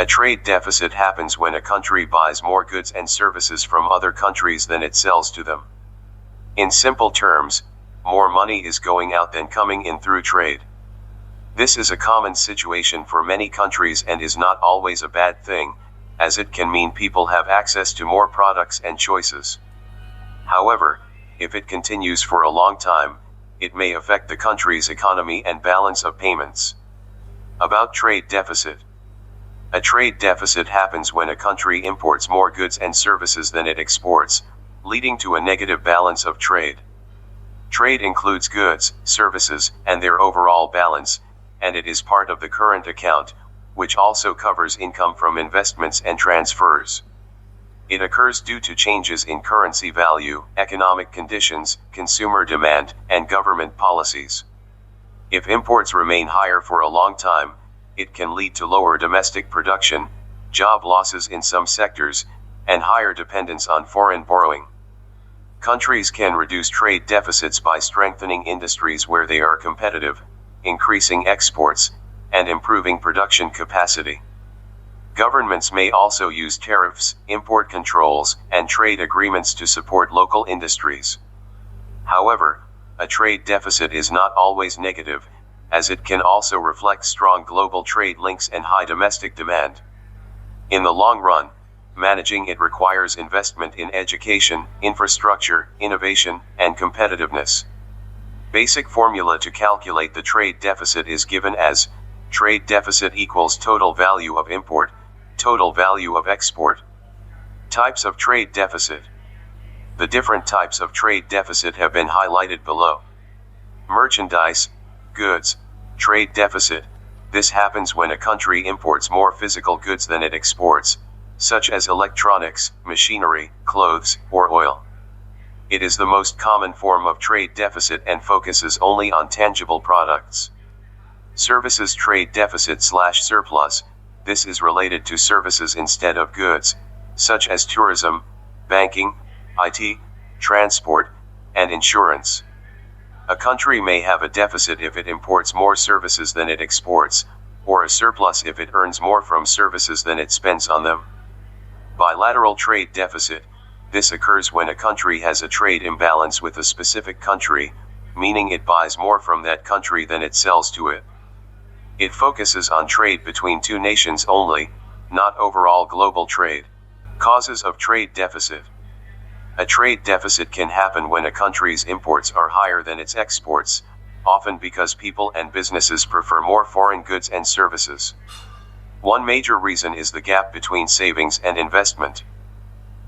A trade deficit happens when a country buys more goods and services from other countries than it sells to them. In simple terms, more money is going out than coming in through trade. This is a common situation for many countries and is not always a bad thing, as it can mean people have access to more products and choices. However, if it continues for a long time, it may affect the country's economy and balance of payments. About trade deficit. A trade deficit happens when a country imports more goods and services than it exports, leading to a negative balance of trade. Trade includes goods, services, and their overall balance, and it is part of the current account, which also covers income from investments and transfers. It occurs due to changes in currency value, economic conditions, consumer demand, and government policies. If imports remain higher for a long time, it can lead to lower domestic production, job losses in some sectors, and higher dependence on foreign borrowing. Countries can reduce trade deficits by strengthening industries where they are competitive, increasing exports, and improving production capacity. Governments may also use tariffs, import controls, and trade agreements to support local industries. However, a trade deficit is not always negative, as it can also reflect strong global trade links and high domestic demand. In the long run, managing it requires investment in education, infrastructure, innovation, and competitiveness. Basic formula to calculate the trade deficit is given as trade deficit equals total value of import, total value of export. Types of trade deficit. The different types of trade deficit have been highlighted below. Merchandise, goods, trade deficit. This happens when a country imports more physical goods than it exports, such as electronics, machinery, clothes, or oil. It is the most common form of trade deficit and focuses only on tangible products. Services trade deficit/surplus. This is related to services instead of goods, such as tourism, banking, IT, transport, and insurance. A country may have a deficit if it imports more services than it exports, or a surplus if it earns more from services than it spends on them. Bilateral trade deficit. This occurs when a country has a trade imbalance with a specific country, meaning it buys more from that country than it sells to it. It focuses on trade between two nations only, not overall global trade. Causes of trade deficit. A trade deficit can happen when a country's imports are higher than its exports, often because people and businesses prefer more foreign goods and services. One major reason is the gap between savings and investment.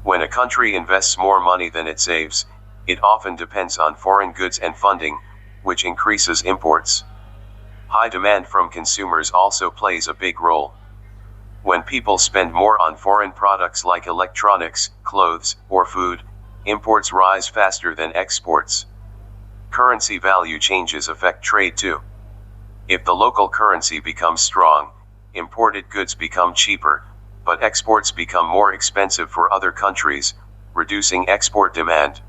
When a country invests more money than it saves, it often depends on foreign goods and funding, which increases imports. High demand from consumers also plays a big role. When people spend more on foreign products like electronics, clothes, or food, imports rise faster than exports. Currency value changes affect trade too. If the local currency becomes strong, imported goods become cheaper, but exports become more expensive for other countries, reducing export demand.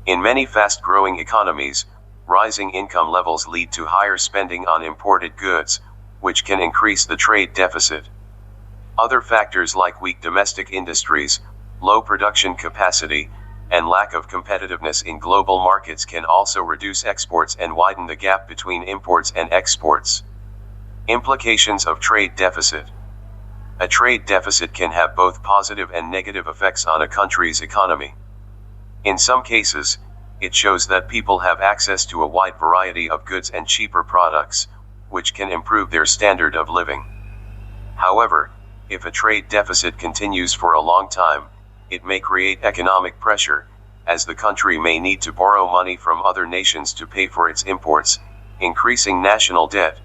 In many fast-growing economies, rising income levels lead to higher spending on imported goods, which can increase the trade deficit. Other factors like weak domestic industries, low production capacity, and lack of competitiveness in global markets can also reduce exports and widen the gap between imports and exports. Implications of trade deficit. A trade deficit can have both positive and negative effects on a country's economy. In some cases, it shows that people have access to a wide variety of goods and cheaper products, which can improve their standard of living. However, if a trade deficit continues for a long time, it may create economic pressure, as the country may need to borrow money from other nations to pay for its imports, increasing national debt.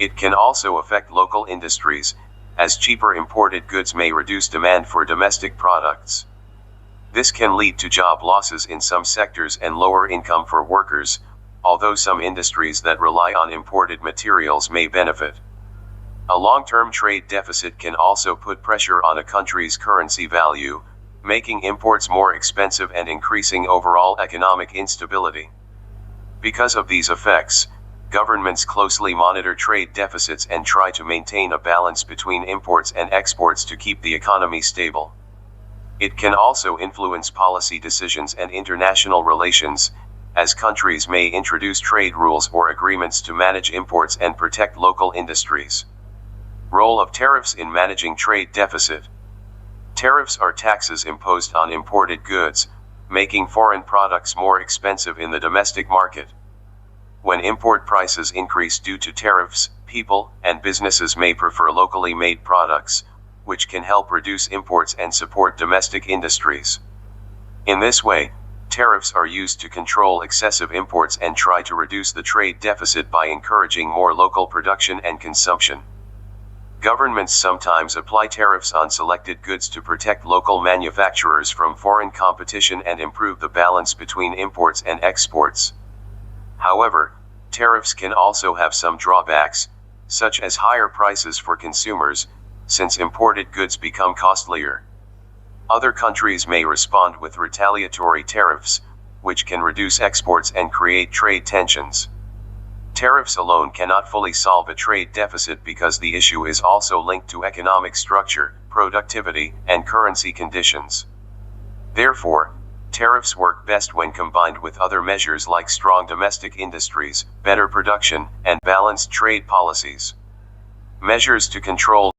It can also affect local industries, as cheaper imported goods may reduce demand for domestic products. This can lead to job losses in some sectors and lower income for workers, although some industries that rely on imported materials may benefit. A long-term trade deficit can also put pressure on a country's currency value, making imports more expensive and increasing overall economic instability. Because of these effects, Governments closely monitor trade deficits and try to maintain a balance between imports and exports to keep the economy stable. It can also influence policy decisions and international relations, as countries may introduce trade rules or agreements to manage imports and protect local industries. Role of tariffs in managing trade deficit. Tariffs are taxes imposed on imported goods, making foreign products more expensive in the domestic market. When import prices increase due to tariffs, people and businesses may prefer locally made products, which can help reduce imports and support domestic industries. In this way, tariffs are used to control excessive imports and try to reduce the trade deficit by encouraging more local production and consumption. Governments sometimes apply tariffs on selected goods to protect local manufacturers from foreign competition and improve the balance between imports and exports. However, tariffs can also have some drawbacks, such as higher prices for consumers, since imported goods become costlier. Other countries may respond with retaliatory tariffs, which can reduce exports and create trade tensions. Tariffs alone cannot fully solve a trade deficit because the issue is also linked to economic structure, productivity, and currency conditions. Therefore, tariffs work best when combined with other measures like strong domestic industries, better production, and balanced trade policies. Measures to control